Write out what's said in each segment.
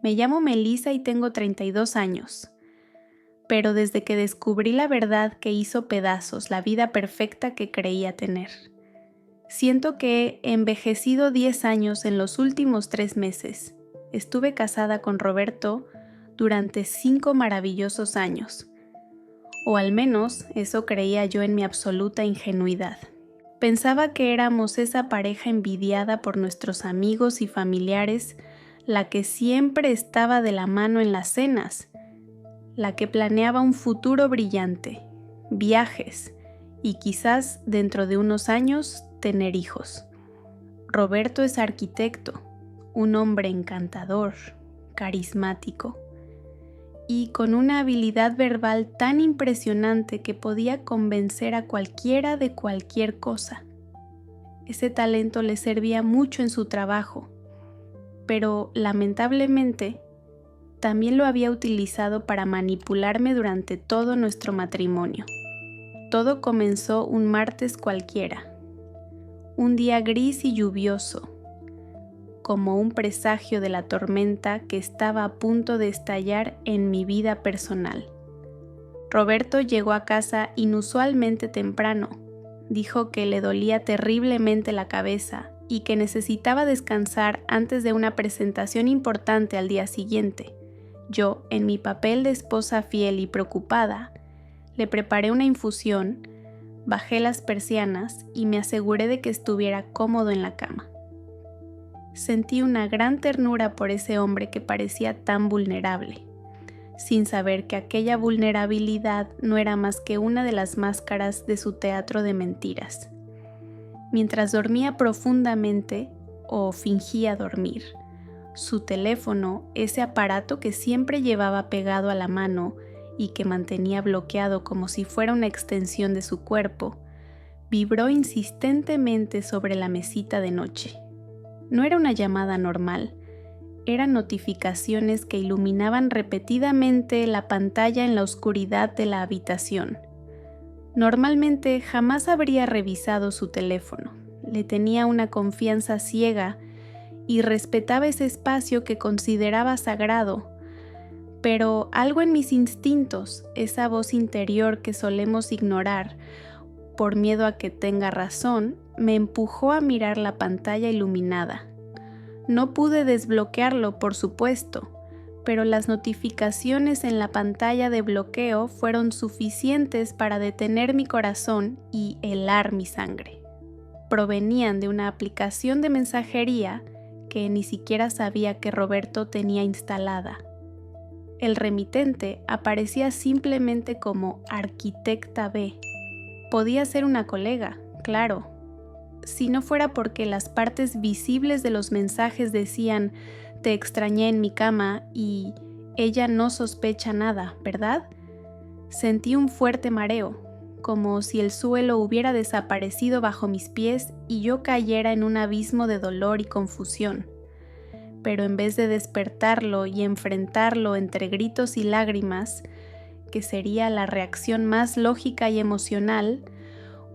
Me llamo Melissa y tengo 32 años. Pero desde que descubrí la verdad que hizo pedazos la vida perfecta que creía tener. Siento que he envejecido 10 años en los últimos 3 meses. Estuve casada con Roberto durante 5 maravillosos años. O al menos eso creía yo en mi absoluta ingenuidad. Pensaba que éramos esa pareja envidiada por nuestros amigos y familiares, la que siempre estaba de la mano en las cenas, la que planeaba un futuro brillante, viajes y quizás dentro de unos años tener hijos. Roberto es arquitecto, un hombre encantador, carismático y con una habilidad verbal tan impresionante que podía convencer a cualquiera de cualquier cosa. Ese talento le servía mucho en su trabajo, pero lamentablemente también lo había utilizado para manipularme durante todo nuestro matrimonio. Todo comenzó un martes cualquiera, un día gris y lluvioso, como un presagio de la tormenta que estaba a punto de estallar en mi vida personal. Roberto llegó a casa inusualmente temprano. Dijo que le dolía terriblemente la cabeza y que necesitaba descansar antes de una presentación importante al día siguiente. Yo, en mi papel de esposa fiel y preocupada, le preparé una infusión, bajé las persianas y me aseguré de que estuviera cómodo en la cama. Sentí una gran ternura por ese hombre que parecía tan vulnerable, sin saber que aquella vulnerabilidad no era más que una de las máscaras de su teatro de mentiras. Mientras dormía profundamente, o fingía dormir, su teléfono, ese aparato que siempre llevaba pegado a la mano y que mantenía bloqueado como si fuera una extensión de su cuerpo, vibró insistentemente sobre la mesita de noche. No era una llamada normal, eran notificaciones que iluminaban repetidamente la pantalla en la oscuridad de la habitación. Normalmente jamás habría revisado su teléfono, le tenía una confianza ciega y respetaba ese espacio que consideraba sagrado, pero algo en mis instintos, esa voz interior que solemos ignorar por miedo a que tenga razón, me empujó a mirar la pantalla iluminada. No pude desbloquearlo, por supuesto, pero las notificaciones en la pantalla de bloqueo fueron suficientes para detener mi corazón y helar mi sangre. Provenían de una aplicación de mensajería que ni siquiera sabía que Roberto tenía instalada. El remitente aparecía simplemente como Arquitecta B. Podía ser una colega, claro. Si no fuera porque las partes visibles de los mensajes decían «Te extrañé en mi cama» y «Ella no sospecha nada, ¿verdad?», sentí un fuerte mareo, como si el suelo hubiera desaparecido bajo mis pies y yo cayera en un abismo de dolor y confusión. Pero en vez de despertarlo y enfrentarlo entre gritos y lágrimas, que sería la reacción más lógica y emocional,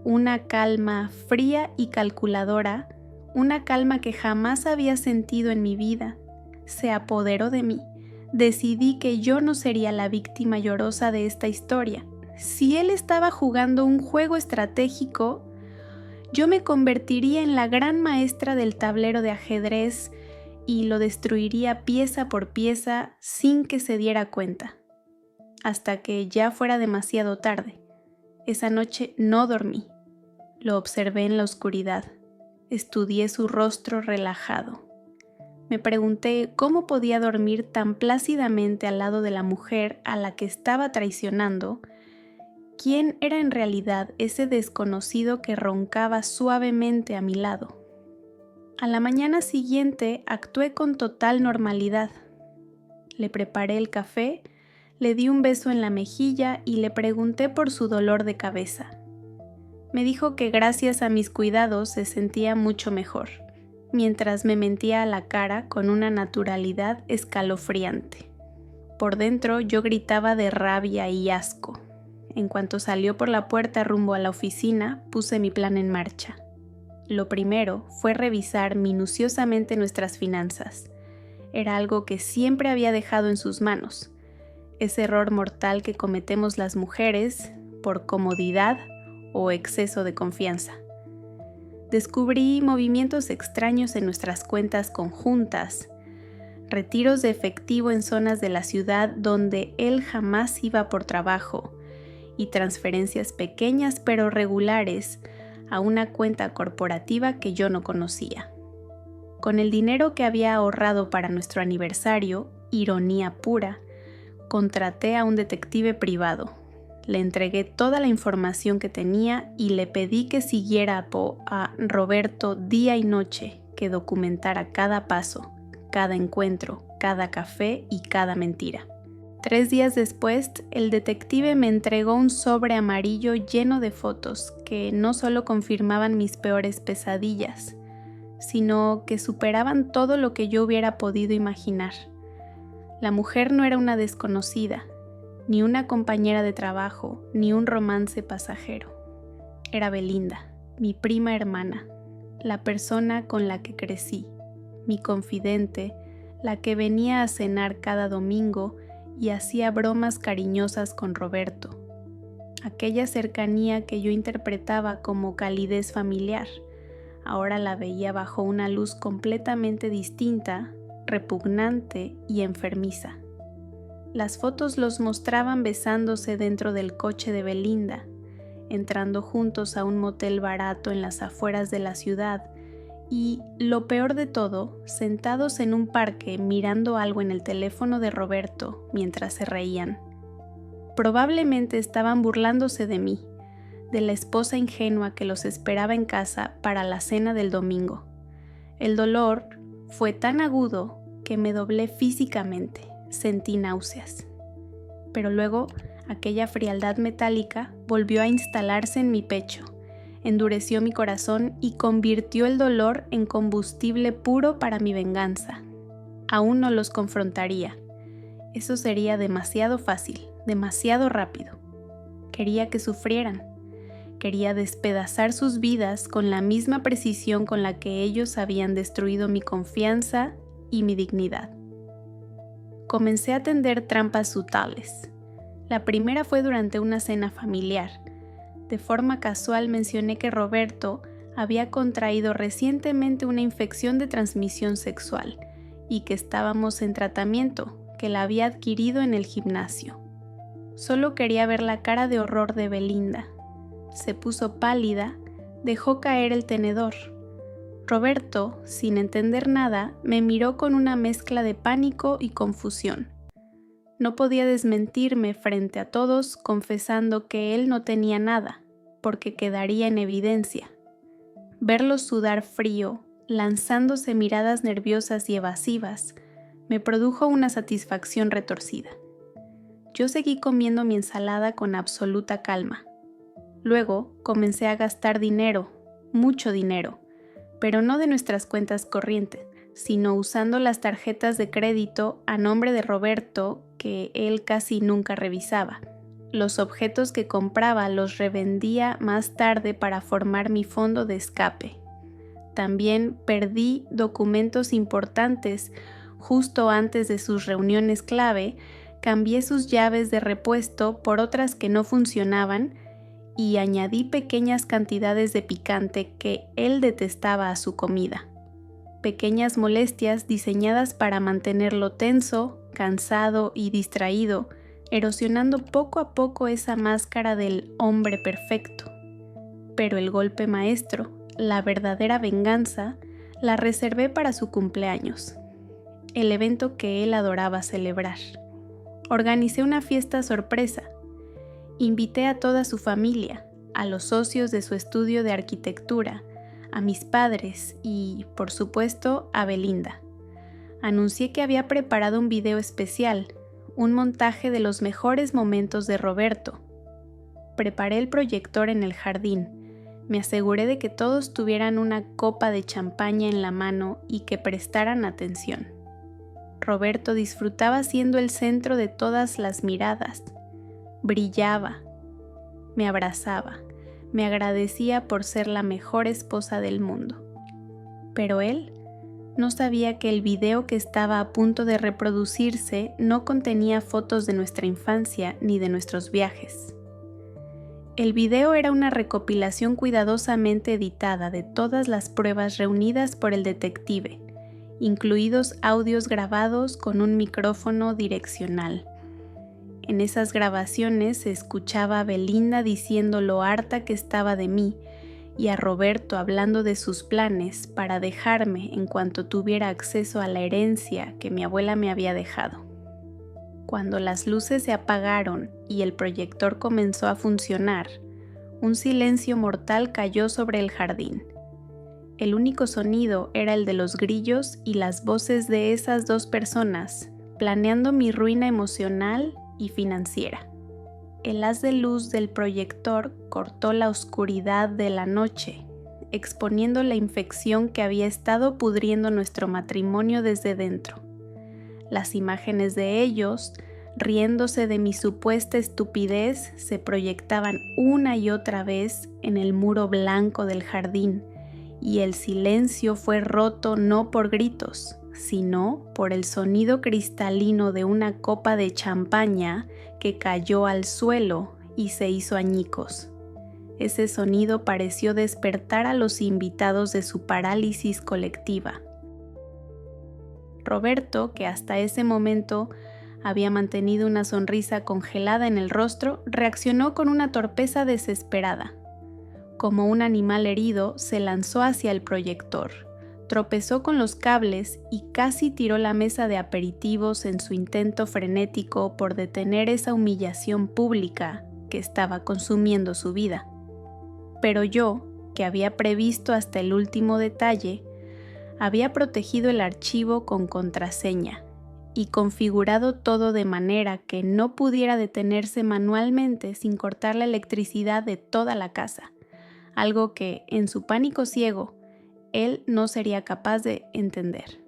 una calma fría y calculadora, una calma que jamás había sentido en mi vida, se apoderó de mí. Decidí que yo no sería la víctima llorosa de esta historia. Si él estaba jugando un juego estratégico, yo me convertiría en la gran maestra del tablero de ajedrez y lo destruiría pieza por pieza sin que se diera cuenta, hasta que ya fuera demasiado tarde. Esa noche no dormí. Lo observé en la oscuridad. Estudié su rostro relajado. Me pregunté cómo podía dormir tan plácidamente al lado de la mujer a la que estaba traicionando. ¿Quién era en realidad ese desconocido que roncaba suavemente a mi lado? A la mañana siguiente actué con total normalidad. Le preparé el café, le di un beso en la mejilla y le pregunté por su dolor de cabeza. Me dijo que gracias a mis cuidados se sentía mucho mejor, mientras me mentía a la cara con una naturalidad escalofriante. Por dentro yo gritaba de rabia y asco. En cuanto salió por la puerta rumbo a la oficina, puse mi plan en marcha. Lo primero fue revisar minuciosamente nuestras finanzas. era algo que siempre había dejado en sus manos, ese error mortal que cometemos las mujeres por comodidad o exceso de confianza. Descubrí movimientos extraños en nuestras cuentas conjuntas, retiros de efectivo en zonas de la ciudad donde él jamás iba por trabajo y transferencias pequeñas pero regulares a una cuenta corporativa que yo no conocía. Con el dinero que había ahorrado para nuestro aniversario, ironía pura, contraté a un detective privado. Le entregué toda la información que tenía y le pedí que siguiera a Roberto día y noche, que documentara cada paso, cada encuentro, cada café y cada mentira. 3 días después, el detective me entregó un sobre amarillo lleno de fotos que no solo confirmaban mis peores pesadillas, sino que superaban todo lo que yo hubiera podido imaginar. La mujer no era una desconocida, ni una compañera de trabajo, ni un romance pasajero. Era Belinda, mi prima hermana, la persona con la que crecí, mi confidente, la que venía a cenar cada domingo y hacía bromas cariñosas con Roberto. Aquella cercanía que yo interpretaba como calidez familiar, ahora la veía bajo una luz completamente distinta, repugnante y enfermiza. Las fotos los mostraban besándose dentro del coche de Belinda, entrando juntos a un motel barato en las afueras de la ciudad y, lo peor de todo, sentados en un parque mirando algo en el teléfono de Roberto mientras se reían. Probablemente estaban burlándose de mí, de la esposa ingenua que los esperaba en casa para la cena del domingo. El dolor fue tan agudo que me doblé físicamente, sentí náuseas. Pero luego, aquella frialdad metálica volvió a instalarse en mi pecho, endureció mi corazón y convirtió el dolor en combustible puro para mi venganza. Aún no los confrontaría. Eso sería demasiado fácil, demasiado rápido. Quería que sufrieran. Quería despedazar sus vidas con la misma precisión con la que ellos habían destruido mi confianza y mi dignidad. Comencé a tender trampas sutiles. La primera fue durante una cena familiar. De forma casual mencioné que Roberto había contraído recientemente una infección de transmisión sexual y que estábamos en tratamiento, que la había adquirido en el gimnasio. Solo quería ver la cara de horror de Belinda. Se puso pálida, dejó caer el tenedor. Roberto, sin entender nada, me miró con una mezcla de pánico y confusión. No podía desmentirme frente a todos confesando que él no tenía nada, porque quedaría en evidencia. Verlo sudar frío, lanzándose miradas nerviosas y evasivas, me produjo una satisfacción retorcida. Yo seguí comiendo mi ensalada con absoluta calma. Luego comencé a gastar dinero, mucho dinero, pero no de nuestras cuentas corrientes, sino usando las tarjetas de crédito a nombre de Roberto que él casi nunca revisaba. Los objetos que compraba los revendía más tarde para formar mi fondo de escape. También perdí documentos importantes justo antes de sus reuniones clave, cambié sus llaves de repuesto por otras que no funcionaban y añadí pequeñas cantidades de picante que él detestaba a su comida. Pequeñas molestias diseñadas para mantenerlo tenso, cansado y distraído, erosionando poco a poco esa máscara del hombre perfecto. Pero el golpe maestro, la verdadera venganza, la reservé para su cumpleaños, el evento que él adoraba celebrar. Organicé una fiesta sorpresa. Invité a toda su familia, a los socios de su estudio de arquitectura, a mis padres y, por supuesto, a Belinda. Anuncié que había preparado un video especial, un montaje de los mejores momentos de Roberto. Preparé el proyector en el jardín. Me aseguré de que todos tuvieran una copa de champaña en la mano y que prestaran atención. Roberto disfrutaba siendo el centro de todas las miradas. Brillaba, me abrazaba, me agradecía por ser la mejor esposa del mundo. Pero él No sabía que el video que estaba a punto de reproducirse no contenía fotos de nuestra infancia ni de nuestros viajes. El video era una recopilación cuidadosamente editada de todas las pruebas reunidas por el detective, incluidos audios grabados con un micrófono direccional. En esas grabaciones se escuchaba a Belinda diciendo lo harta que estaba de mí y a Roberto hablando de sus planes para dejarme en cuanto tuviera acceso a la herencia que mi abuela me había dejado. Cuando las luces se apagaron y el proyector comenzó a funcionar, un silencio mortal cayó sobre el jardín. El único sonido era el de los grillos y las voces de esas dos personas, planeando mi ruina emocional y financiera. El haz de luz del proyector cortó la oscuridad de la noche, exponiendo la infección que había estado pudriendo nuestro matrimonio desde dentro. Las imágenes de ellos, riéndose de mi supuesta estupidez, se proyectaban una y otra vez en el muro blanco del jardín, y el silencio fue roto no por gritos, sino por el sonido cristalino de una copa de champaña que cayó al suelo y se hizo añicos. Ese sonido pareció despertar a los invitados de su parálisis colectiva. Roberto, que hasta ese momento había mantenido una sonrisa congelada en el rostro, reaccionó con una torpeza desesperada. Como un animal herido, se lanzó hacia el proyector. Tropezó con los cables y casi tiró la mesa de aperitivos en su intento frenético por detener esa humillación pública que estaba consumiendo su vida. Pero yo, que había previsto hasta el último detalle, había protegido el archivo con contraseña y configurado todo de manera que no pudiera detenerse manualmente sin cortar la electricidad de toda la casa, algo que, en su pánico ciego, él no sería capaz de entender.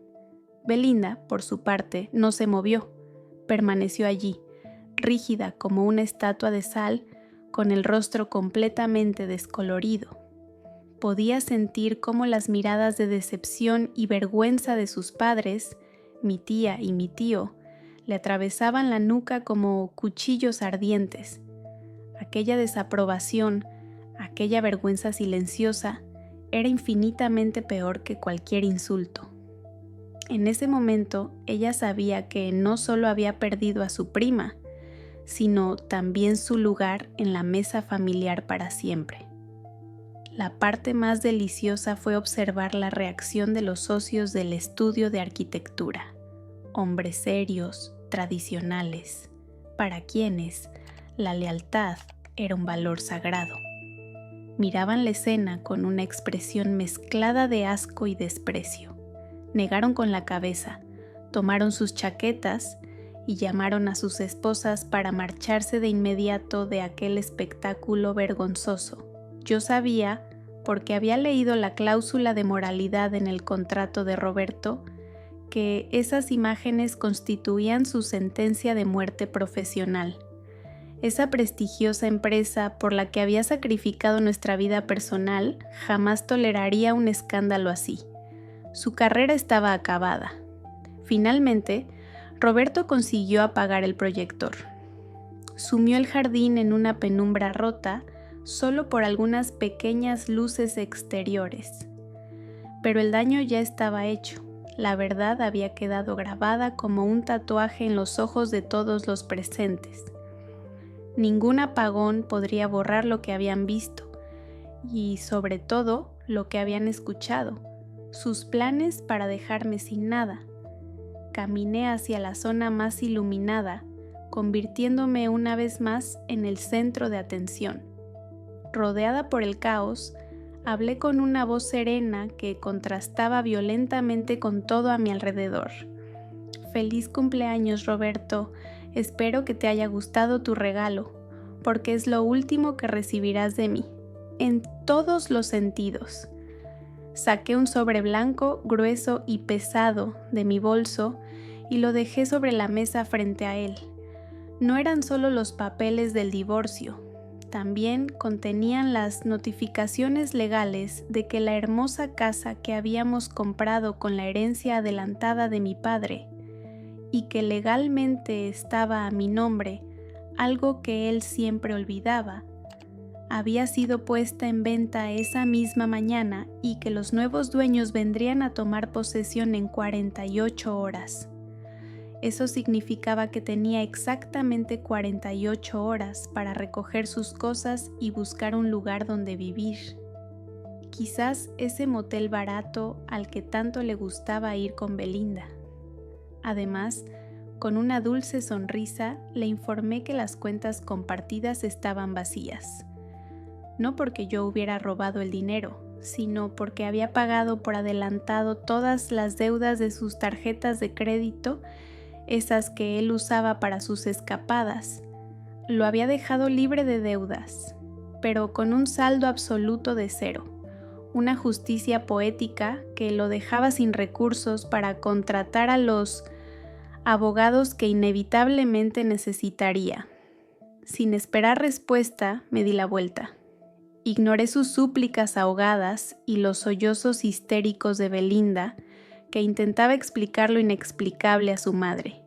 Belinda, por su parte, no se movió, permaneció allí, rígida como una estatua de sal, con el rostro completamente descolorido. Podía sentir cómo las miradas de decepción y vergüenza de sus padres, mi tía y mi tío, le atravesaban la nuca como cuchillos ardientes. Aquella desaprobación, aquella vergüenza silenciosa, era infinitamente peor que cualquier insulto. En ese momento, ella sabía que no solo había perdido a su prima, sino también su lugar en la mesa familiar para siempre. La parte más deliciosa fue observar la reacción de los socios del estudio de arquitectura, hombres serios, tradicionales, para quienes la lealtad era un valor sagrado. Miraban la escena con una expresión mezclada de asco y desprecio. Negaron con la cabeza, tomaron sus chaquetas y llamaron a sus esposas para marcharse de inmediato de aquel espectáculo vergonzoso. Yo sabía, porque había leído la cláusula de moralidad en el contrato de Roberto, que esas imágenes constituían su sentencia de muerte profesional. Esa prestigiosa empresa por la que había sacrificado nuestra vida personal jamás toleraría un escándalo así. Su carrera estaba acabada. Finalmente, Roberto consiguió apagar el proyector. Sumió el jardín en una penumbra rota solo por algunas pequeñas luces exteriores. Pero el daño ya estaba hecho. La verdad había quedado grabada como un tatuaje en los ojos de todos los presentes. Ningún apagón podría borrar lo que habían visto y, sobre todo, lo que habían escuchado, sus planes para dejarme sin nada. Caminé hacia la zona más iluminada, convirtiéndome una vez más en el centro de atención. Rodeada por el caos, hablé con una voz serena que contrastaba violentamente con todo a mi alrededor. Feliz cumpleaños, Roberto. Espero que te haya gustado tu regalo, porque es lo último que recibirás de mí, en todos los sentidos. Saqué un sobre blanco, grueso y pesado de mi bolso y lo dejé sobre la mesa frente a él. No eran solo los papeles del divorcio, también contenían las notificaciones legales de que la hermosa casa que habíamos comprado con la herencia adelantada de mi padre y que legalmente estaba a mi nombre, algo que él siempre olvidaba, había sido puesta en venta esa misma mañana y que los nuevos dueños vendrían a tomar posesión en 48 horas. Eso significaba que tenía exactamente 48 horas para recoger sus cosas y buscar un lugar donde vivir. Quizás ese motel barato al que tanto le gustaba ir con Belinda. Además, con una dulce sonrisa le informé que las cuentas compartidas estaban vacías. No porque yo hubiera robado el dinero, sino porque había pagado por adelantado todas las deudas de sus tarjetas de crédito, esas que él usaba para sus escapadas. Lo había dejado libre de deudas, pero con un saldo absoluto de 0, una justicia poética que lo dejaba sin recursos para contratar a los abogados que inevitablemente necesitaría. Sin esperar respuesta, me di la vuelta. Ignoré sus súplicas ahogadas y los sollozos histéricos de Belinda, que intentaba explicar lo inexplicable a su madre.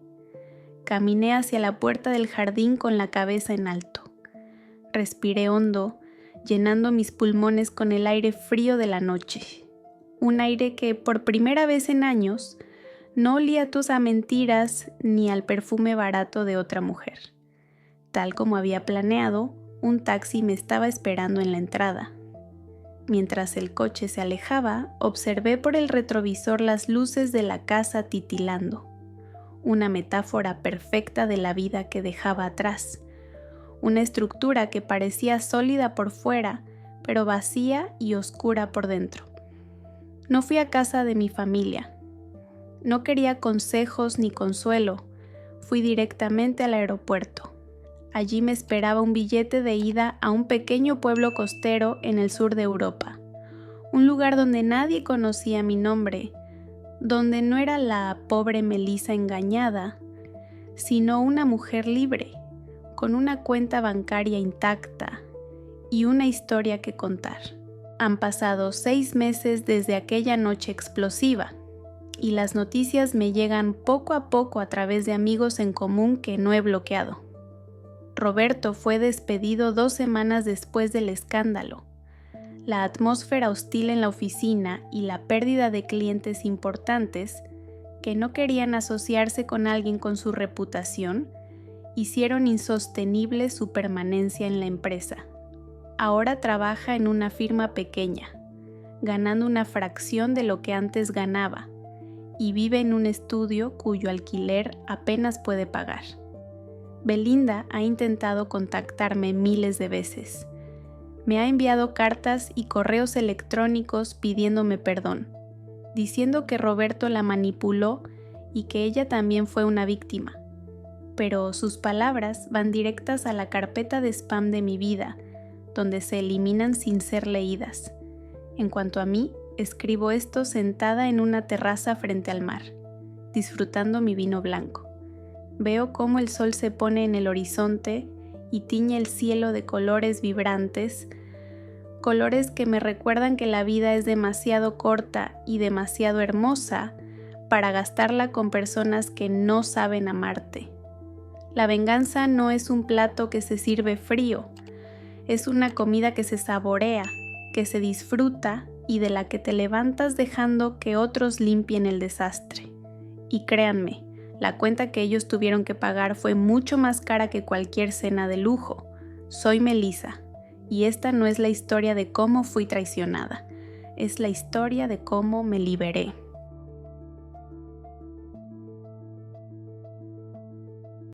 Caminé hacia la puerta del jardín con la cabeza en alto. Respiré hondo, llenando mis pulmones con el aire frío de la noche. Un aire que, por primera vez en años, no olía a mentiras ni al perfume barato de otra mujer. Tal como había planeado, un taxi me estaba esperando en la entrada. Mientras el coche se alejaba, observé por el retrovisor las luces de la casa titilando, una metáfora perfecta de la vida que dejaba atrás, una estructura que parecía sólida por fuera, pero vacía y oscura por dentro. No fui a casa de mi familia. No quería consejos ni consuelo. Fui directamente al aeropuerto. Allí me esperaba un billete de ida a un pequeño pueblo costero en el sur de Europa, un lugar donde nadie conocía mi nombre, donde no era la pobre Melissa engañada, sino una mujer libre, con una cuenta bancaria intacta y una historia que contar. Han pasado 6 meses desde aquella noche explosiva, y las noticias me llegan poco a poco a través de amigos en común que no he bloqueado. Roberto fue despedido 2 semanas después del escándalo. La atmósfera hostil en la oficina y la pérdida de clientes importantes, que no querían asociarse con alguien con su reputación, hicieron insostenible su permanencia en la empresa. Ahora trabaja en una firma pequeña, ganando una fracción de lo que antes ganaba, y vive en un estudio cuyo alquiler apenas puede pagar. Belinda ha intentado contactarme miles de veces. Me ha enviado cartas y correos electrónicos pidiéndome perdón, diciendo que Roberto la manipuló y que ella también fue una víctima. Pero sus palabras van directas a la carpeta de spam de mi vida, donde se eliminan sin ser leídas. En cuanto a mí, escribo esto sentada en una terraza frente al mar, disfrutando mi vino blanco. Veo cómo el sol se pone en el horizonte y tiñe el cielo de colores vibrantes, colores que me recuerdan que la vida es demasiado corta y demasiado hermosa para gastarla con personas que no saben amarte. La venganza no es un plato que se sirve frío, es una comida que se saborea, que se disfruta y de la que te levantas dejando que otros limpien el desastre. Y créanme, la cuenta que ellos tuvieron que pagar fue mucho más cara que cualquier cena de lujo. Soy Melissa, y esta no es la historia de cómo fui traicionada, es la historia de cómo me liberé.